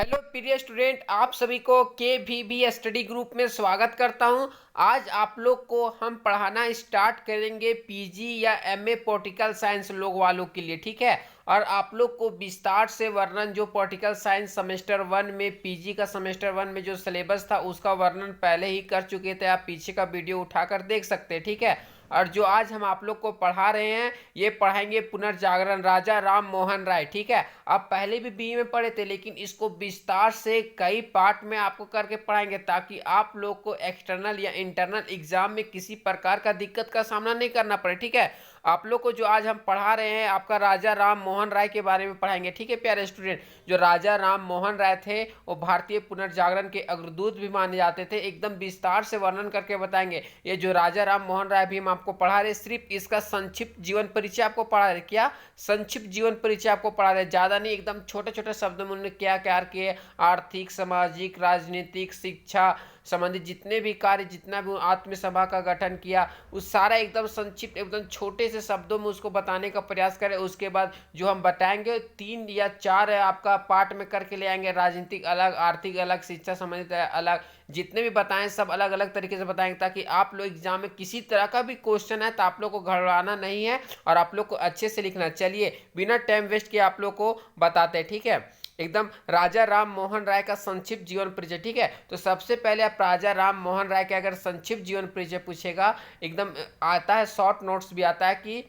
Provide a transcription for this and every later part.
Hello प्रिय student, आप सभी को के भी स्टडी ग्रुप में स्वागत करता हूं। आज आप लोग को हम पढ़ाना स्टार्ट करेंगे पीजी या एमए पॉलिटिकल साइंस लोग वालों के लिए, ठीक है। और आप लोग को विस्तार से वर्णन जो पॉलिटिकल साइंस सेमेस्टर 1 में पीजी का सेमेस्टर 1 में जो सिलेबस था उसका वर्णन पहले ही कर चुके थे। आप पीछे का वीडियो उठाकर देख सकते हैं, ठीक है। और जो आज हम आप लोग को पढ़ा रहे हैं ये पढ़ाएंगे पुनर्जागरण राजा राम मोहन राय, ठीक है। आप पहले भी बी में पढ़े थे लेकिन इसको विस्तार से कई पार्ट में आपको करके पढ़ाएंगे ताकि आप लोग को एक्सटर्नल या इंटरनल एग्जाम में किसी प्रकार का दिक्कत का सामना नहीं करना पड़े, ठीक है। आप लोग को जो आज हम पढ़ा रहे हैं आपका राजा राम मोहन राय के बारे में पढ़ाएंगे, ठीक है प्यारे स्टूडेंट। जो राजा राम मोहन राय थे वो भारतीय पुनर्जागरण के अग्रदूत भी माने जाते थे। एकदम विस्तार से वर्णन करके बताएंगे। ये जो राजा राम मोहन राय भी हम आपको पढ़ा रहे, सिर्फ इसका संक्षिप्त जीवन परिचय आपको पढ़ा रहे। क्या संक्षिप्त जीवन परिचय आपको पढ़ा रहे, ज्यादा नहीं, एकदम छोटे छोटे शब्दों में उन्होंने क्या क्या किए, आर्थिक, सामाजिक, राजनीतिक, शिक्षा संबंधित जितने भी कार्य, जितना भी आत्मसभा का गठन किया, उस सारा एकदम संक्षिप्त एकदम छोटे से शब्दों में उसको बताने का प्रयास करें। उसके बाद जो हम बताएंगे 3 या 4 आपका पार्ट में करके ले आएंगे। राजनीतिक अलग, आर्थिक अलग, शिक्षा संबंधित अलग, जितने भी बताएं सब अलग अलग तरीके से बताएंगे ताकि आप लोग एग्जाम में किसी तरह का भी क्वेश्चन है तो आप लोग को घबराना नहीं है और आप लोग को अच्छे से लिखना। चलिए बिना टाइम वेस्ट किए आप लोग को बताते हैं, ठीक है। एकदम राजा राम मोहन राय का संक्षिप्त जीवन परिचय, ठीक है। तो सबसे पहले आप राजा राम मोहन राय के अगर संक्षिप्त जीवन परिचय पूछेगा, एकदम आता है, शॉर्ट नोट्स भी आता है कि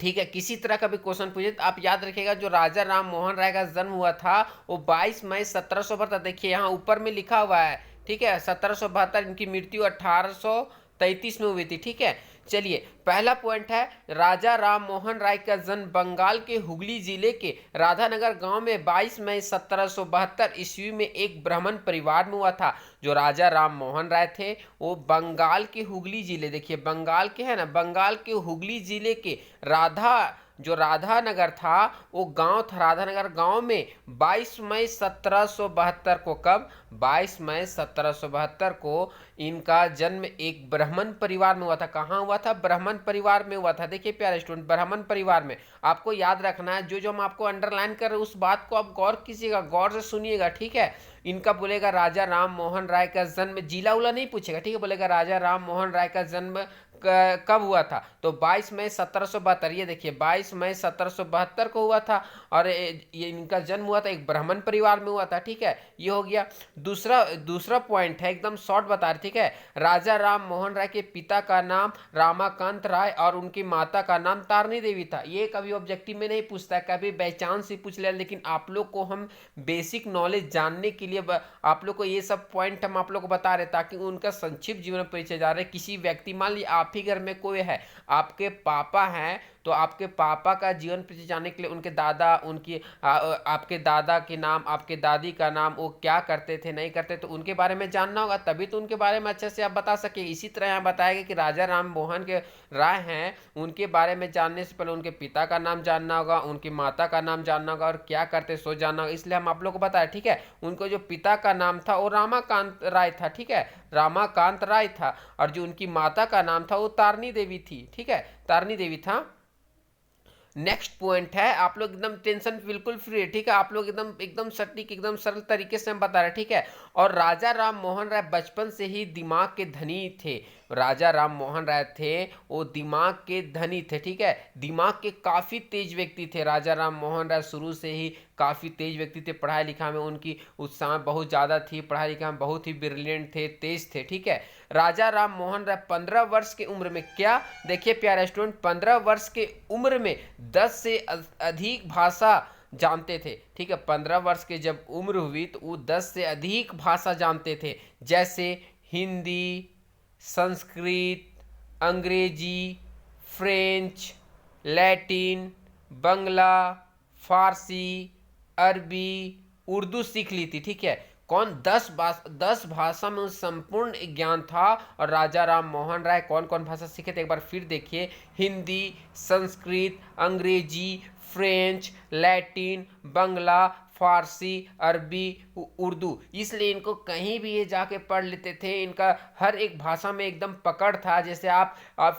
ठीक है, किसी तरह का भी क्वेश्चन पूछे तो आप याद रखिएगा जो राजा राम मोहन राय का जन्म हुआ था वो 22 मई 1772, देखिए यहाँ ऊपर में लिखा हुआ है, ठीक है। 1772, इनकी मृत्यु 1833 में हुई थी, ठीक है। चलिए पहला पॉइंट है, राजा राम मोहन राय का जन्म बंगाल के हुगली जिले के राधानगर गांव में 22 मई 1772 ईस्वी में एक ब्राह्मण परिवार में हुआ था। जो राजा राम मोहन राय थे वो बंगाल के हुगली जिले, देखिए बंगाल के है ना, बंगाल के हुगली जिले के जो राधानगर था वो गांव था, राधानगर गांव में 22 मई 1772 को, कब, 22 मई 1772 को इनका जन्म एक ब्राह्मण परिवार में हुआ था। कहाँ हुआ था? ब्राह्मण परिवार में हुआ था। देखिए प्यारे स्टूडेंट, ब्राह्मण परिवार में आपको याद रखना है, जो जो हम आपको अंडरलाइन कर रहे हैं उस बात को आप गौर कीजिएगा, गौर से सुनिएगा, ठीक है। इनका बोलेगा राजा राम मोहन राय का जन्म, जिला उला नहीं पूछेगा, ठीक है। बोलेगा राजा राम मोहन राय का जन्म कब हुआ था, तो 22 मई 1772, ये देखिए 22 मई 1772 को हुआ था। और ये इनका जन्म हुआ था एक ब्राह्मण परिवार में हुआ था, ठीक है। ये हो गया। दूसरा पॉइंट है, एकदम शॉर्ट बता रहे, ठीक है। राजा राम मोहन राय के पिता का नाम रामाकांत राय और उनकी माता का नाम तारणी देवी था। ये कभी ऑब्जेक्टिव में नहीं पूछता है, कभी बाई चांस ही पूछ लिया, लेकिन आप लोग को हम बेसिक नॉलेज जानने के लिए आप लोग को ये सब पॉइंट हम आप लोग को बता रहे ताकि उनका संक्षिप्त जीवन परिचय जा रहे। किसी व्यक्ति, मान लीजिए आप ही घर में कोई है, आपके पापा हैं, तो आपके पापा का जीवन परिचय जानने के लिए उनके दादा, आपके दादा के नाम, आपके दादी का नाम, वो क्या करते थे, नहीं करते, तो उनके बारे में जानना होगा, तभी तो उनके बारे में अच्छे से आप बता सके। इसी तरह यहाँ बताएगा कि राजा राम मोहन के राय हैं, उनके बारे में जानने से पहले उनके पिता का नाम जानना होगा, उनकी माता का नाम जानना होगा और क्या करते सो जानना होगा। इसलिए हम आप लोग को बताया, ठीक है। उनको जो पिता का नाम था वो रामाकांत राय था, ठीक है, रामाकांत राय था। और जो उनकी माता का नाम था वो तारणी देवी थी, ठीक है, तारणी देवी था। नेक्स्ट पॉइंट है, आप लोग एकदम टेंशन बिल्कुल फ्री है, ठीक है। आप लोग एकदम एकदम सटीक, एकदम सरल तरीके से हम बता रहे हैं, ठीक है। और राजा राम मोहन राय बचपन से ही दिमाग के धनी थे। राजा राम मोहन राय थे वो दिमाग के धनी थे, ठीक है, दिमाग के काफी तेज व्यक्ति थे। राजा राम मोहन राय शुरू से ही काफी तेज व्यक्ति थे, पढ़ाई लिखा में उनकी उत्साह बहुत ज्यादा थी, पढ़ाई लिखा में बहुत ही ब्रिलियंट थे, तेज थे, ठीक है। राजा राम मोहन राय 15 वर्ष की उम्र में, क्या, देखिए प्यारे स्टूडेंट, 15 वर्ष के उम्र में 10 से अधिक भाषा जानते थे, ठीक है। 15 वर्ष के जब उम्र हुई तो वो 10 से अधिक भाषा जानते थे, जैसे हिंदी, संस्कृत, अंग्रेजी, फ्रेंच, लैटिन, बंगला, फारसी, अरबी, उर्दू सीख ली थी, ठीक है। कौन? 10 भाषा में संपूर्ण ज्ञान था। और राजा राम मोहन राय कौन कौन भाषा सीखे थे एक बार फिर देखिए, हिंदी, संस्कृत, अंग्रेजी, फ्रेंच, लैटिन, बंगला, फारसी, अरबी, उर्दू, इसलिए इनको कहीं भी ये जाके पढ़ लेते थे। इनका हर एक भाषा में एकदम पकड़ था। जैसे आप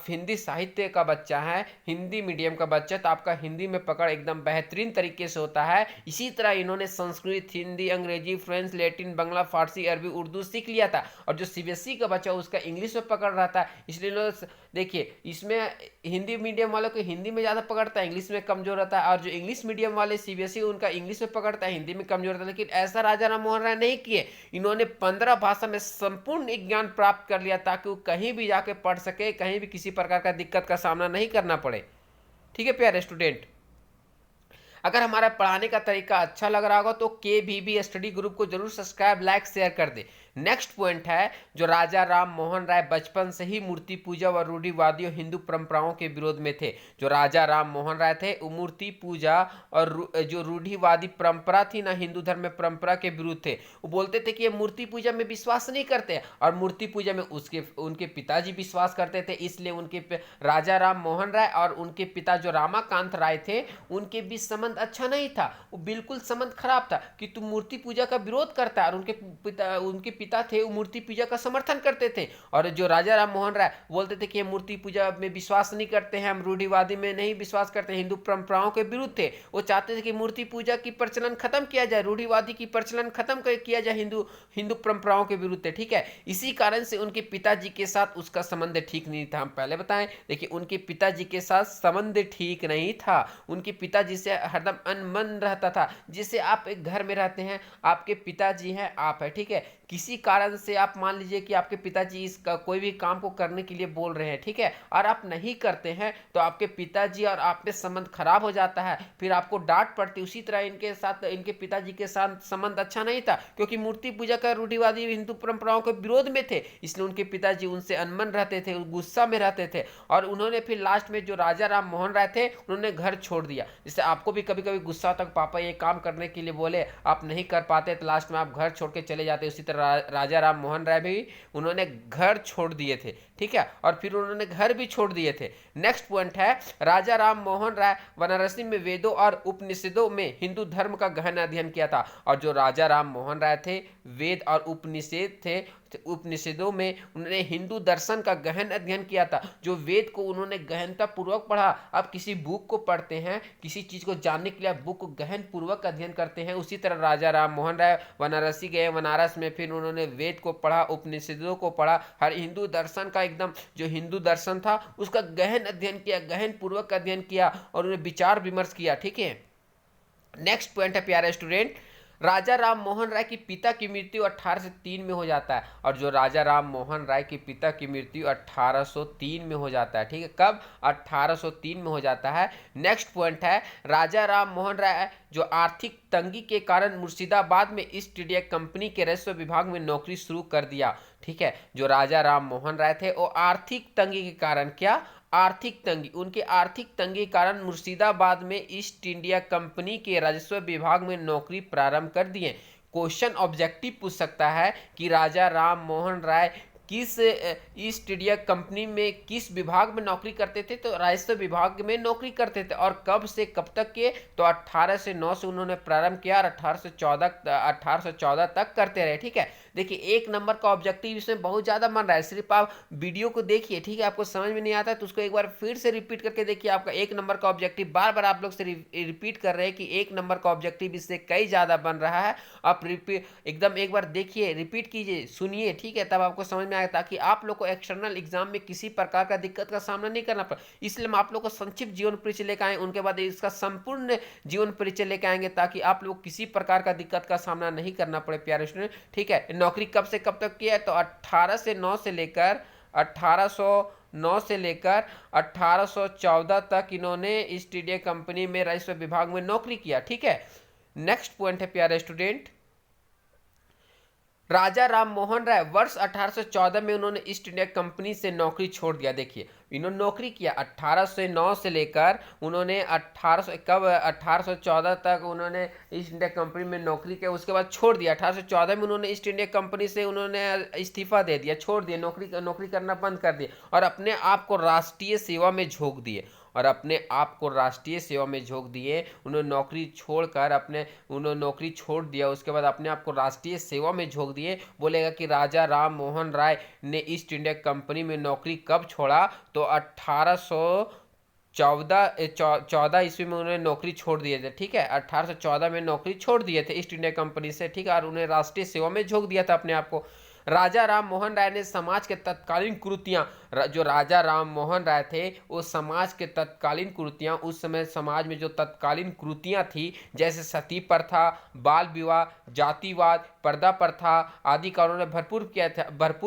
हिंदी साहित्य का बच्चा है, हिंदी मीडियम का बच्चा, तो आपका हिंदी में पकड़ एकदम बेहतरीन तरीके से होता है। इसी तरह इन्होंने संस्कृत, हिंदी, अंग्रेजी, फ्रेंच, लैटिन, बंगला, फारसी, अरबी, उर्दू सीख लिया था। और जो सीबीएसई का बच्चा उसका इंग्लिश में पकड़ रहा था, इसलिए देखिए इसमें हिंदी मीडियम वालों को हिंदी में ज़्यादा पकड़ता है, इंग्लिश में कमजोर रहता है। और जो इंग्लिश मीडियम वाले सीबीएसई उनका इंग्लिश में पकड़ता है, हिंदी में कमजोर रहता है। लेकिन ऐसा राजा राम मोहन राय नहीं किए। इन्होंने 15 भाषा में संपूर्ण ज्ञान प्राप्त कर लिया ताकि वो कहीं भी जाके पढ़ सके, कहीं भी किसी प्रकार का दिक्कत का सामना नहीं करना पड़े। ठीक है प्यारे स्टूडेंट, अगर हमारा पढ़ाने का तरीका अच्छा लग रहा होगा तो KVB स्टडी ग्रुप को जरूर सब्सक्राइब, लाइक, शेयर कर दे। नेक्स्ट पॉइंट है, जो राजा राम मोहन राय बचपन से ही मूर्ति पूजा व रूढ़िवादियों हिंदू परंपराओं के विरोध में थे। जो राजा राम मोहन राय थे वो मूर्ति पूजा और जो रूढ़िवादी परंपरा थी ना, हिंदू धर्म में परंपरा के विरुद्ध थे। वो बोलते थे कि ये मूर्ति पूजा में विश्वास नहीं करते, और मूर्ति पूजा में उनके पिताजी विश्वास करते थे। इसलिए राजा राम मोहन राय और उनके पिता जो रामाकांत राय थे, उनके बीच संबंध अच्छा नहीं था। वो बिल्कुल संबंध खराब था कि तू मूर्ति पूजा का विरोध करता है। और उनके पिता थे वो मूर्ति पूजा का समर्थन करते थे। और जो राजा राम मोहन राय बोलते थे कि हम मूर्ति पूजा में विश्वास नहीं करते हैं, हम रूढ़िवादी में नहीं विश्वास करते, हिंदू परंपराओं के विरुद्ध थे। वो चाहते थे कि मूर्ति पूजा की प्रचलन खत्म किया जाए, रूढ़िवादी की प्रचलन खत्म किया जाए, हिंदू परंपराओं के विरुद्ध थे। ठीक है, इसी कारण से उनके पिताजी के साथ उसका संबंध ठीक नहीं था। हम पहले बताएं, देखिए उनके पिताजी के साथ संबंध ठीक नहीं था। उनके पिताजी से हरदम अनबन रहता था। जैसे आप एक घर में रहते हैं, आपके पिताजी हैं, आप है, ठीक है, किसी कारण से आप मान लीजिए कि आपके पिताजी इसका कोई भी काम को करने के लिए बोल रहे हैं, ठीक है, और आप नहीं करते हैं, तो आपके पिताजी और आप में संबंध खराब हो जाता है, फिर आपको डांट पड़ती। उसी तरह इनके पिताजी के साथ संबंध अच्छा नहीं था, क्योंकि मूर्ति पूजा का रूढ़िवादी हिंदू परंपराओं के विरोध में थे। इसलिए उनके पिताजी उनसे अनबन रहते थे, गुस्सा में रहते थे। और उन्होंने फिर लास्ट में जो राजा राम मोहन राय थे, उन्होंने घर छोड़ दिया। जैसे आपको भी कभी कभी गुस्सा आता है, पापा ये काम करने के लिए बोले, आप नहीं कर पाते, तो लास्ट में आप घर छोड़ के चले जाते। उसी तरह राजा राम मोहन राय भी उन्होंने घर छोड़ दिए थे। ठीक है, और फिर उन्होंने घर भी छोड़ दिए थे। नेक्स्ट पॉइंट है, राजा राम मोहन राय बनारसी में वेदों और उपनिषदों में हिंदू धर्म का गहन अध्ययन किया था। और जो राजा राम मोहन राय थे, वेद और उपनिषद थे, उपनिषदों में उन्होंने हिंदू दर्शन का गहन अध्ययन किया था। जो वेद को उन्होंने गहनता पूर्वक पढ़ा। आप किसी बुक को पढ़ते हैं, किसी चीज को जानने के लिए आप बुक को गहन पूर्वक अध्ययन करते हैं। उसी तरह राजा राम मोहन राय बनारसी गए, बनारस में फिर उन्होंने वेद को पढ़ा, उपनिषदों को पढ़ा, हर हिंदू दर्शन का एकदम जो हिंदू दर्शन था उसका गहन अध्ययन किया, गहन पूर्वक अध्ययन किया, और उन्हें विचार विमर्श किया। ठीक है, नेक्स्ट पॉइंट है प्यारे स्टूडेंट, राजा राम मोहन राय की पिता की मृत्यु 1803 में हो जाता है। और जो राजा राम मोहन राय की पिता की मृत्यु 1803 में हो जाता है। ठीक है, कब? 1803 में हो जाता है। नेक्स्ट पॉइंट है, राजा राम मोहन राय जो आर्थिक तंगी के कारण मुर्शिदाबाद में ईस्ट इंडिया कंपनी के राजस्व विभाग में नौकरी शुरू कर दिया। ठीक है, जो राजा राम मोहन राय थे वो आर्थिक तंगी के कारण, क्या? आर्थिक तंगी, उनके आर्थिक तंगी के कारण मुर्शिदाबाद में ईस्ट इंडिया कंपनी के राजस्व विभाग में नौकरी प्रारंभ कर दिए। क्वेश्चन ऑब्जेक्टिव पूछ सकता है कि राजा राम मोहन राय किस ईस्ट इंडिया कंपनी में किस विभाग में नौकरी करते थे? तो राजस्व विभाग में नौकरी करते थे। और कब से कब तक किए? तो 1809 से उन्होंने प्रारंभ किया और 1814 तक करते रहे। ठीक है, देखिए एक नंबर का ऑब्जेक्टिव इसमें बहुत ज़्यादा बन रहा है। सिर्फ आप वीडियो को देखिए, ठीक है, आपको समझ में नहीं आता तो उसको एक बार फिर से रिपीट करके देखिए। आपका एक नंबर का ऑब्जेक्टिव बार बार आप लोग से रिपीट कर रहे हैं कि एक नंबर का ऑब्जेक्टिव इससे कई ज़्यादा बन रहा है। आप रिपीट एकदम एक बार देखिए, रिपीट कीजिए, सुनिए, ठीक है, तब आपको समझ में आएगा, ताकि आप लोग को एक्सटर्नल एग्जाम में किसी प्रकार का दिक्कत का सामना नहीं करना पड़े। इसलिए हम आप लोग को संक्षिप्त जीवन परिचय लेकर आए, उनके बाद इसका संपूर्ण जीवन परिचय लेकर आएंगे, ताकि आप लोग किसी प्रकार का दिक्कत का सामना नहीं करना पड़े प्यारे स्टूडेंट। ठीक है, नौकरी कब से कब तक किया है? तो 1809 से लेकर 1814 तक इन्होंने ईस्ट इंडिया कंपनी में राजस्व विभाग में नौकरी किया। ठीक है, नेक्स्ट पॉइंट है प्यारे स्टूडेंट, राजा राम मोहन राय वर्ष 1814 में उन्होंने ईस्ट इंडिया कंपनी से नौकरी छोड़ दिया। देखिए इन्होंने नौकरी किया 1809 से लेकर उन्होंने 1814 तक उन्होंने ईस्ट इंडिया कंपनी में नौकरी किया, उसके बाद छोड़ दिया। 1814 में उन्होंने ईस्ट इंडिया कंपनी से उन्होंने इस्तीफा दे दिया, छोड़ दिया, नौकरी करना बंद कर दिया और अपने आप को राष्ट्रीय सेवा में झोंक दिए। और अपने आप को राष्ट्रीय सेवा में झोंक दिए। उन्होंने नौकरी छोड़कर उन्होंने नौकरी छोड़ दिया, उसके बाद अपने आप को राष्ट्रीय सेवा में झोंक दिए। बोलेगा कि राजा राम मोहन राय ने ईस्ट इंडिया कंपनी में नौकरी कब छोड़ा, तो 1814 ईस्वी में उन्होंने नौकरी छोड़ दिए थे। ठीक है, 1814 में नौकरी छोड़ दिए थे ईस्ट इंडिया कंपनी से। ठीक है, और उन्हें राष्ट्रीय सेवा में झोंक दिया था अपने आप को। राजा राम मोहन राय ने समाज के तत्कालीन कुरीतियां, जो राजा राम मोहन राय थे वो समाज के तत्कालीन कुरीतियां, उस समय समाज में जो तत्कालीन कुरीतियां थी, जैसे सती प्रथा, बाल विवाह, जातिवाद, पर्दा प्रथा आदि का उन्होंने भरपूर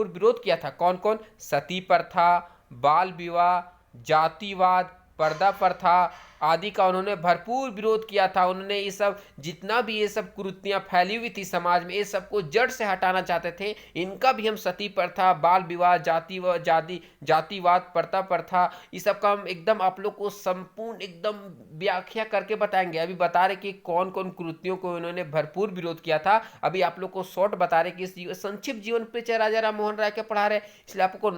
विरोध किया था। कौन कौन? सती प्रथा, बाल विवाह, जातिवाद, पर्दा प्रथा आदि का उन्होंने भरपूर विरोध किया था। उन्होंने ये सब, जितना भी ये सब कुरीतियां फैली हुई थी समाज में, ये सबको जड़ से हटाना चाहते थे। इनका भी हम सती प्रथा, बाल विवाह, जातिवाद, पर्दा प्रथा, ये सब का हम एकदम आप लोग को संपूर्ण एकदम व्याख्या करके बताएंगे। अभी बता रहे कि कौन कौन कुरीतियों को इन्होंने भरपूर विरोध किया था। अभी आप लोग को शॉर्ट बता रहे कि संक्षिप्त जीवन परिचय राजा राम मोहन राय के पढ़ा रहे, इसलिए आपको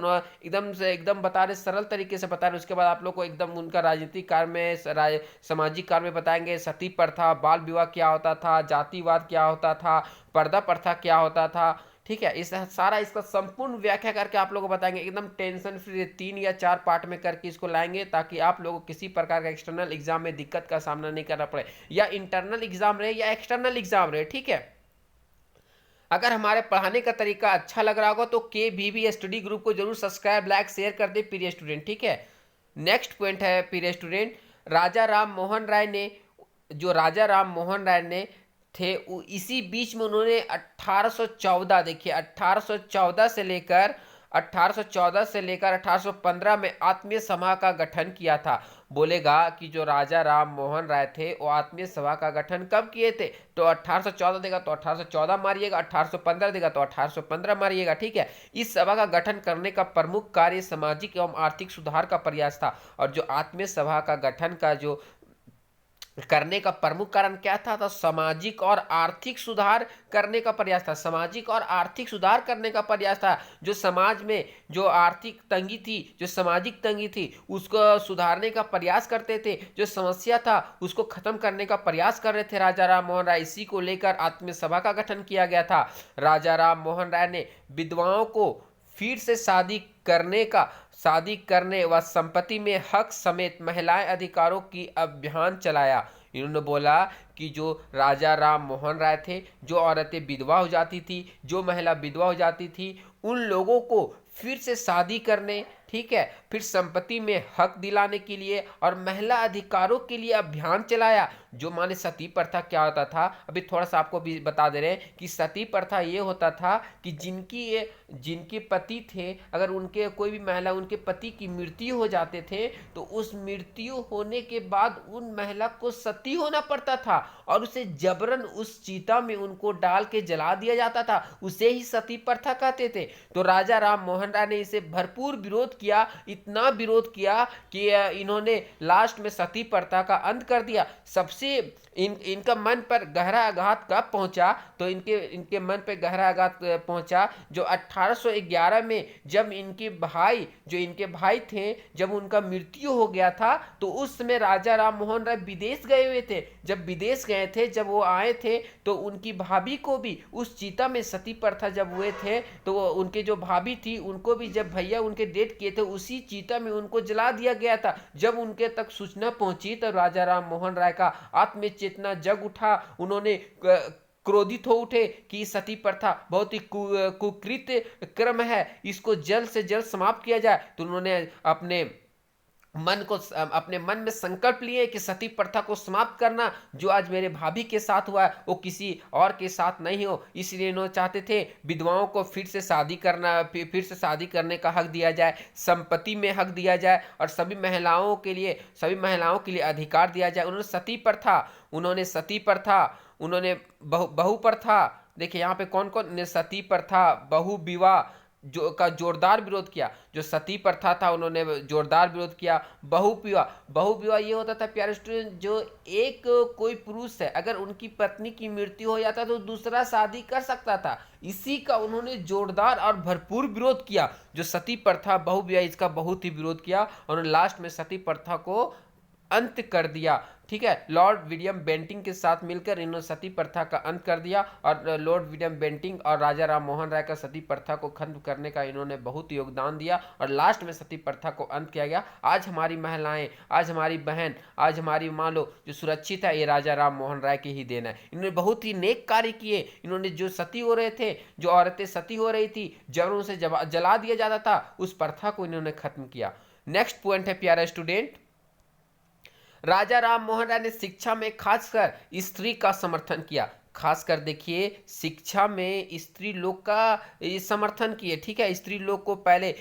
एकदम बता रहे, सरल तरीके से बता रहे। उसके बाद आप लोग को एकदम उनका राजनीतिक कार्य में, सामाजिक कार्य में बताएंगे। सती प्रथा, बाल विवाह क्या होता था, जातिवाद क्या होता था, पर्दा प्रथा क्या होता था। ठीक है, इस सारा इसका संपूर्ण व्याख्या करके आप लोगों को बताएंगे, एकदम टेंशन फ्री 3 या 4 पार्ट में करके इसको लाएंगे, ताकि आप लोगों को किसी प्रकार का एक्सटर्नल एग्जाम में दिक्कत का सामना नहीं करना पड़े, या इंटरनल एग्जाम रहे या एक्सटर्नल एग्जाम रहे। ठीक है, अगर हमारे पढ़ाने का तरीका अच्छा लग रहा होगा तो KVB स्टडी ग्रुप को जरूर सब्सक्राइब, लाइक, शेयर कर दे प्रिय स्टूडेंट। ठीक है, नेक्स्ट पॉइंट है प्रिय स्टूडेंट, राजा राम मोहन राय ने, जो राजा राम मोहन राय ने थे, इसी बीच में उन्होंने 1814, देखिए 1814 से लेकर 1815 में आत्मीय सभा का गठन किया था। बोलेगा कि जो राजा राम मोहन राय थे वो आत्मीय सभा का गठन कब किए थे, तो 1814 देगा तो 1814 मारिएगा, 1815 देगा तो 1815 मारिएगा। ठीक है, इस सभा का गठन करने का प्रमुख कार्य सामाजिक एवं आर्थिक सुधार का प्रयास था। और जो आत्मीय सभा का गठन का जो करने का प्रमुख कारण क्या था, तो सामाजिक और आर्थिक सुधार करने का प्रयास था। सामाजिक और आर्थिक सुधार करने का प्रयास था। जो समाज में जो आर्थिक तंगी थी, जो सामाजिक तंगी थी, उसको सुधारने का प्रयास करते थे। जो समस्या था उसको खत्म करने का प्रयास कर रहे थे राजा राम मोहन राय। इसी को लेकर आत्मीय सभा का गठन किया गया था। राजा राम मोहन राय ने विधवाओं को फिर से शादी करने व संपत्ति में हक समेत महिलाएं अधिकारों की अभियान चलाया। इन्होंने बोला कि जो राजा राम मोहन राय थे, जो औरतें विधवा हो जाती थी, जो महिला विधवा हो जाती थी, उन लोगों को फिर से शादी करने, ठीक है, फिर संपत्ति में हक दिलाने के लिए और महिला अधिकारों के लिए अभियान चलाया। जो माने सती प्रथा क्या होता था, अभी थोड़ा सा आपको भी बता दे रहे हैं कि सती प्रथा ये होता था कि जिनके पति थे, अगर उनके कोई भी महिला, उनके पति की मृत्यु हो जाते थे, तो उस मृत्यु होने के बाद उन महिला को सती होना पड़ता था और उसे जबरन उस चिता में उनको डाल के जला दिया जाता था। उसे ही सती प्रथा कहते थे। तो राजा राम मोहन राय ने इसे भरपूर विरोध किया, इतना विरोध किया कि इन्होंने लास्ट में सती प्रथा का अंत कर दिया। सबसे इनका मन पर गहरा आघात कब पहुंचा, तो इनके मन पर गहरा आघात पहुंचा जो 1811 में, जब इनके भाई थे, जब उनका मृत्यु हो गया था, तो उस समय राजा राम मोहन राय विदेश गए हुए थे। जब विदेश गए थे, जब वो आए थे, तो उनकी भाभी को भी उस चीता में सती प्रथा जब हुए थे, तो उनके जो भाभी थी उनको भी जब भैया उनके डेथ किए थे, उसी चीता में उनको जला दिया गया था। जब उनके तक सूचना पहुंची तो राजा राम मोहन राय का आत्म चेतना जग उठा। उन्होंने क्रोधित हो उठे कि सती प्रथा बहुत ही कुकृत्य क्रम है, इसको जल्द से जल्द समाप्त किया जाए। तो उन्होंने अपने मन में संकल्प लिए कि सती प्रथा को समाप्त करना, जो आज मेरे भाभी के साथ हुआ है वो किसी और के साथ नहीं हो। इसलिए इन्होंने चाहते थे विधवाओं को फिर से शादी करने का हक दिया जाए, संपत्ति में हक दिया जाए और सभी महिलाओं के लिए अधिकार दिया जाए। उन्होंने सती प्रथा, उन्होंने बहु प्रथा, देखिए यहाँ पे कौन कौन ने सती प्रथा, बहु विवाह, जोरदार विरोध किया। जो सती प्रथा था उन्होंने जोरदार विरोध किया। बहुविवाह ये होता था प्यारे स्टूडेंट, जो एक कोई पुरुष है अगर उनकी पत्नी की मृत्यु हो जाता तो दूसरा शादी कर सकता था, इसी का उन्होंने जोरदार और भरपूर विरोध किया। जो सती प्रथा बहुविवाह इसका बहुत ही विरोध किया और लास्ट में सती प्रथा को अंत कर दिया। ठीक है, लॉर्ड विलियम बेंटिंग के साथ मिलकर इन्होंने सती प्रथा का अंत कर दिया और लॉर्ड विलियम बेंटिंग और राजा राम मोहन राय का सती प्रथा को खत्म करने का इन्होंने बहुत योगदान दिया और लास्ट में सती प्रथा को अंत किया गया। आज हमारी महिलाएं, आज हमारी बहन, आज हमारी माँ लोग जो सुरक्षित है, ये राजा राम मोहन राय के ही देना है। इन्होंने बहुत ही नेक कार्य किए। इन्होंने जो सती हो रहे थे, जो औरतें सती हो रही थी, जब उनसे जला दिया जाता था, उस प्रथा को इन्होंने खत्म किया। नेक्स्ट पॉइंट है प्यारा स्टूडेंट, राजा राम मोहन राय ने शिक्षा में खासकर स्त्री का समर्थन किया। खासकर देखिए, शिक्षा में स्त्री लोग का ये समर्थन किए। ठीक है, स्त्री लोग को पहले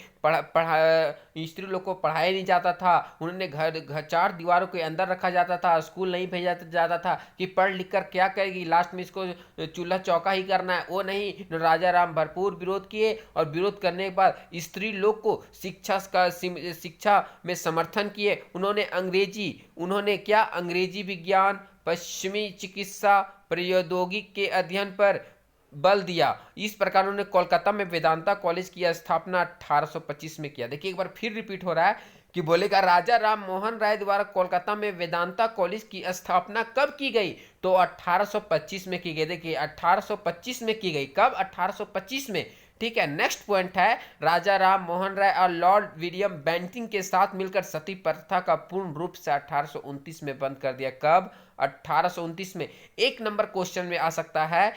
स्त्री लोग को पढ़ाया नहीं जाता था। उन्होंने घर चार दीवारों के अंदर रखा जाता था, स्कूल नहीं भेजा जाता था कि पढ़ लिख कर क्या करेगी, लास्ट में इसको चूल्हा चौका ही करना है, वो नहीं। राजा राम भरपूर विरोध किए और विरोध करने के बाद स्त्री लोग को शिक्षा में समर्थन किए। उन्होंने क्या अंग्रेजी विज्ञान, पश्चिमी चिकित्सा, प्रौद्योगिकी के अध्ययन पर बल दिया। इस प्रकार उन्होंने कोलकाता में वेदांता कॉलेज की स्थापना 1825 में किया। देखिए एक बार फिर रिपीट हो रहा है कि बोलेगा राजा राम मोहन राय द्वारा कोलकाता में वेदांता कॉलेज की स्थापना कब की गई, तो 1825 में की गई। देखिए 1825 में की गई। कब? 1825 में। ठीक है, नेक्स्ट पॉइंट है, राजा राम मोहन राय और लॉर्ड विलियम बेंटिंग के साथ मिलकर सती प्रथा का पूर्ण रूप से 1829 में बंद कर दिया। कब? 1829 में। एक नंबर क्वेश्चन में आ सकता है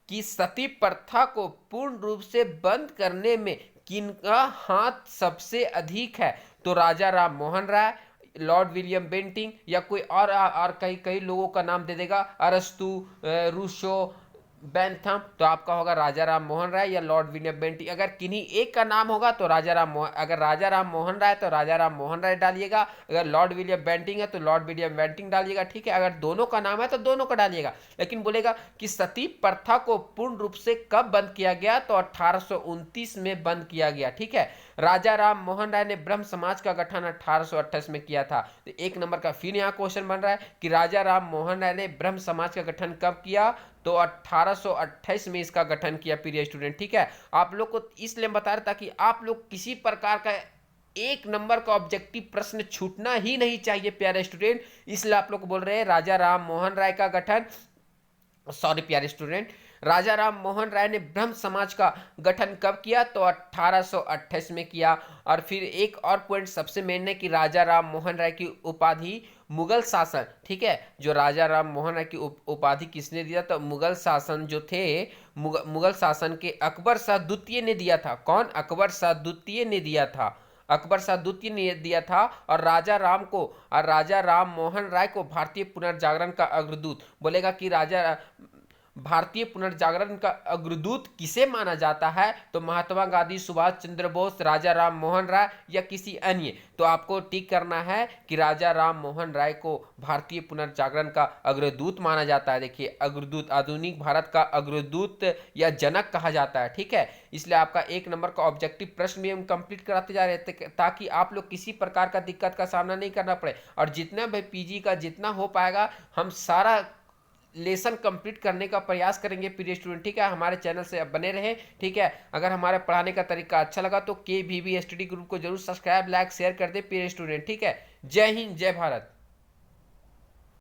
कि सती प्रथा को पूर्ण रूप से बंद करने में किनका हाथ सबसे अधिक है, तो राजा Ram Mohan Roy, Lord William Bentinck या कोई और कई लोगों का नाम दे देगा, अरस्तु, रूसो, बेंथम, तो आपका होगा राजा राम मोहन राय या लॉर्ड विलियम बेंटिंग। अगर किन्हीं एक का नाम होगा तो अगर राजा राम मोहन राय तो राजा राम मोहन राय डालिएगा, अगर लॉर्ड विलियम बेंटिंग है तो लॉर्ड विलियम बेंटिंग डालिएगा। ठीक है, अगर दोनों का नाम है तो दोनों का डालिएगा। लेकिन बोलेगा कि सती प्रथा को पूर्ण रूप से कब बंद किया गया, तो 1829 में बंद किया गया। ठीक है, राजा राम मोहन राय ने ब्रह्म समाज का गठन 1828 में किया था। तो एक नंबर का फिर यहाँ क्वेश्चन बन रहा है कि राजा राम मोहन राय ने ब्रह्म समाज का गठन कब किया, तो 1828 में इसका गठन किया प्रिय स्टूडेंट। ठीक है, आप लोग को इसलिए बता रहा था कि आप लोग किसी प्रकार का एक नंबर का ऑब्जेक्टिव प्रश्न छूटना ही नहीं चाहिए प्यारे स्टूडेंट, इसलिए आप लोग को बोल रहे हैं राजा राम मोहन राय का गठन, सॉरी प्यारे स्टूडेंट, राजा राम मोहन राय ने ब्रह्म समाज का गठन कब किया, तो 1828 में किया। और फिर एक और पॉइंट सबसे मेन है कि राजा राम मोहन राय की उपाधि मुगल शासन, ठीक है, जो राजा राम मोहन राय की उपाधि किसने दिया, तो मुगल शासन जो थे, मुगल शासन के अकबर शाह द्वितीय ने दिया था। कौन? अकबर शाह द्वितीय ने दिया था। अकबर शाह द्वितीय ने दिया था। और राजा राम मोहन राय को भारतीय पुनर्जागरण का अग्रदूत, बोलेगा कि भारतीय पुनर्जागरण का अग्रदूत किसे माना जाता है, तो महात्मा गांधी, सुभाष चंद्र बोस, राजा राम मोहन राय या किसी अन्य। तो आपको टिक करना है कि राजा राम मोहन राय को भारतीय पुनर्जागरण का अग्रदूत माना जाता है। देखिए अग्रदूत, आधुनिक भारत का अग्रदूत या जनक कहा जाता है। ठीक है, इसलिए आपका एक नंबर का ऑब्जेक्टिव प्रश्न भी हम कंप्लीट कराते जा रहे थे ताकि आप लोग किसी प्रकार का दिक्कत का सामना नहीं करना पड़े। और जितना भी पीजी का जितना हो पाएगा हम सारा लेसन कंप्लीट करने का प्रयास करेंगे प्रिय स्टूडेंट। ठीक है, हमारे चैनल से अब बने रहे। ठीक है, अगर हमारे पढ़ाने का तरीका अच्छा लगा तो KVB स्टडी ग्रुप को जरूर सब्सक्राइब, लाइक, शेयर कर दे प्रिय स्टूडेंट। ठीक है, जय हिंद, जय भारत।